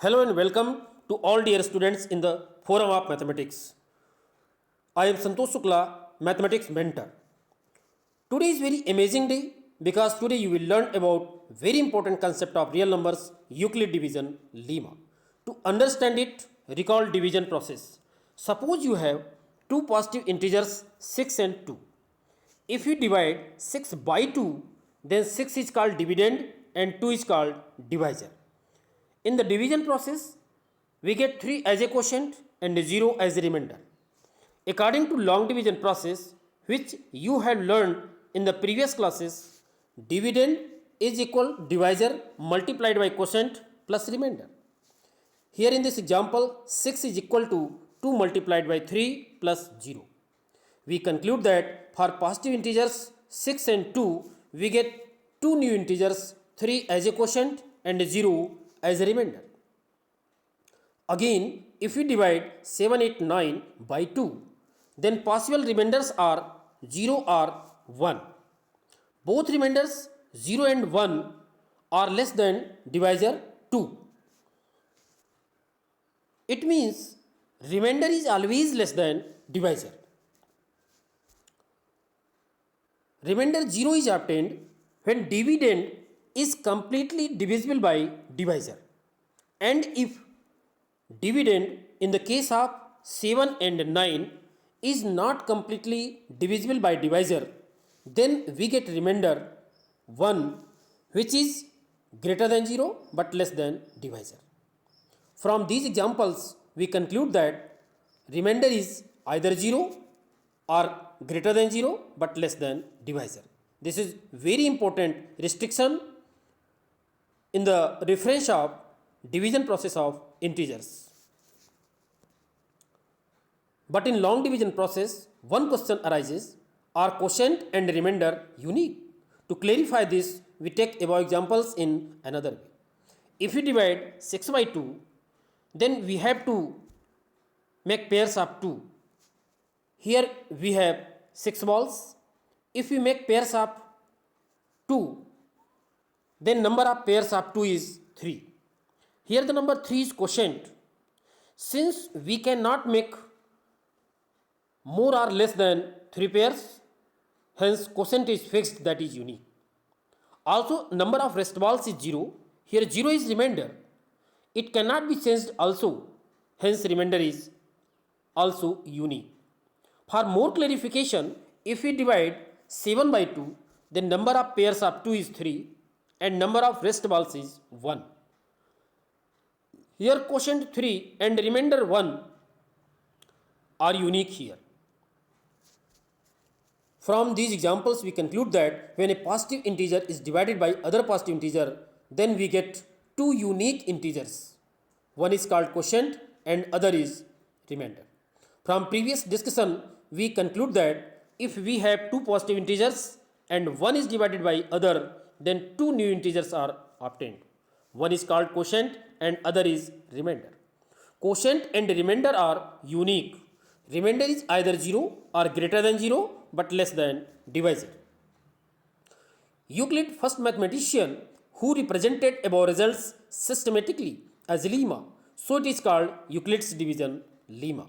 Hello and welcome to all dear students in the Forum of Mathematics. I am Santosh Shukla, Mathematics Mentor. Today is very amazing day because today you will learn about very important concept of real numbers, Euclid division, Lemma. To understand it, recall division process. Suppose you have two positive integers 6 and 2. If you divide 6 by 2, then 6 is called dividend and 2 is called divisor. In the division process, we get 3 as a quotient and 0 as a remainder. According to long division process, which you had learned in the previous classes, dividend is equal divisor multiplied by quotient plus remainder. Here in this example, 6 is equal to 2 multiplied by 3 plus 0. We conclude that for positive integers 6 and 2, we get two new integers 3 as a quotient and 0 as a remainder. Again, if we divide 7, 8, 9 by 2, then possible remainders are 0 or 1. Both remainders 0 and 1 are less than divisor 2. It means remainder is always less than divisor. Remainder 0 is obtained when dividend is completely divisible by divisor, and if dividend in the case of 7 and 9 is not completely divisible by divisor, then we get remainder 1 which is greater than 0 but less than divisor. From these examples we conclude that remainder is either 0 or greater than 0 but less than divisor. This is very important restriction in the reference of division process of integers. But in long division process, one question arises, are quotient and remainder unique? To clarify this, we take above examples in another way. If we divide 6 by 2, then we have to make pairs of 2. Here we have 6 balls. If we make pairs of 2, then number of pairs of 2 is 3. Here the number 3 is quotient. Since we cannot make more or less than 3 pairs, hence quotient is fixed, that is unique. Also number of rest balls is 0. Here 0 is remainder. It cannot be changed also, hence remainder is also unique. For more clarification, if we divide 7 by 2, then number of pairs of 2 is 3 and number of rest balls is 1. Here quotient 3 and remainder 1 are unique here. From these examples we conclude that when a positive integer is divided by other positive integer, then we get two unique integers. One is called quotient and other is remainder. From previous discussion we conclude that if we have two positive integers and one is divided by other, then two new integers are obtained. One is called quotient and other is remainder. Quotient and remainder are unique. Remainder is either 0 or greater than 0 but less than divisor. Euclid, first mathematician who represented above results systematically as lemma, so it is called Euclid's division, lemma.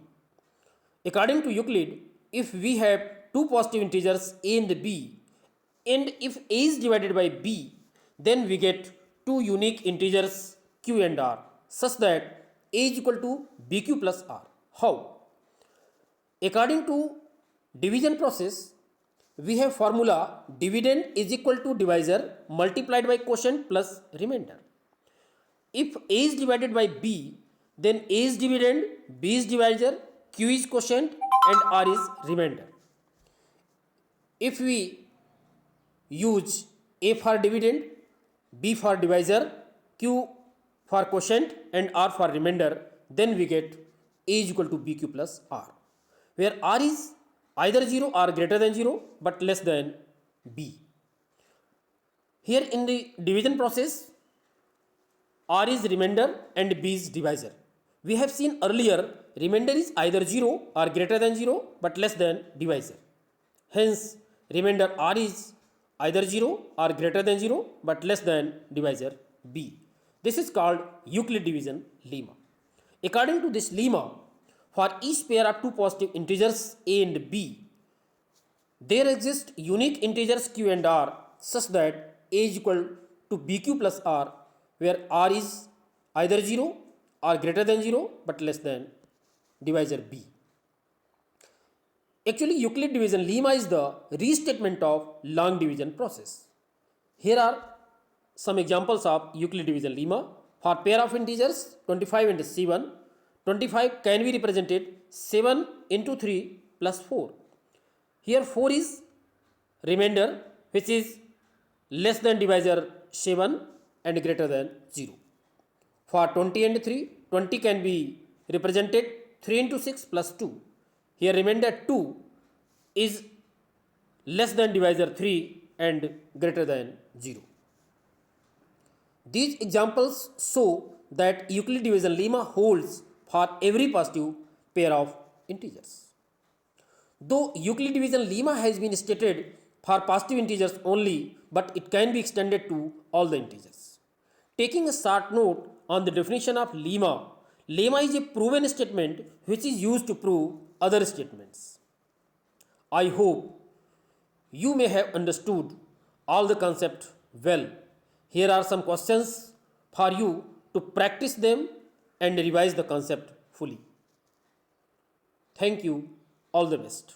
According to Euclid, if we have two positive integers a and b, and if a is divided by b, then we get two unique integers q and r, such that a is equal to bq plus r. How? According to division process, we have formula dividend is equal to divisor multiplied by quotient plus remainder. If a is divided by b, then a is dividend, b is divisor, q is quotient and r is remainder. If we use a for dividend, b for divisor, q for quotient and r for remainder, then we get a is equal to bq plus r, where r is either 0 or greater than 0 but less than b. Here in the division process, r is remainder and b is divisor. We have seen earlier remainder is either 0 or greater than 0 but less than divisor. Hence remainder r is either 0 or greater than 0 but less than divisor b. This is called Euclid division lemma. According to this lemma, for each pair of two positive integers a and b, there exist unique integers q and r such that a is equal to bq plus r, where r is either 0 or greater than 0 but less than divisor b. Actually, Euclid division lemma is the restatement of long division process. Here are some examples of Euclid division lemma. For pair of integers 25 and 7, 25 can be represented 7 into 3 plus 4. Here 4 is remainder, which is less than divisor 7 and greater than 0. For 20 and 3, 20 can be represented 3 into 6 plus 2. Here remainder 2 is less than divisor 3 and greater than 0. These examples show that Euclid division lemma holds for every positive pair of integers. Though Euclid division lemma has been stated for positive integers only, but it can be extended to all the integers. Taking a short note on the definition of lemma, lemma is a proven statement which is used to prove other statements. I hope you may have understood all the concept well. Here are some questions for you to practice them and revise the concept fully. Thank you. All the best.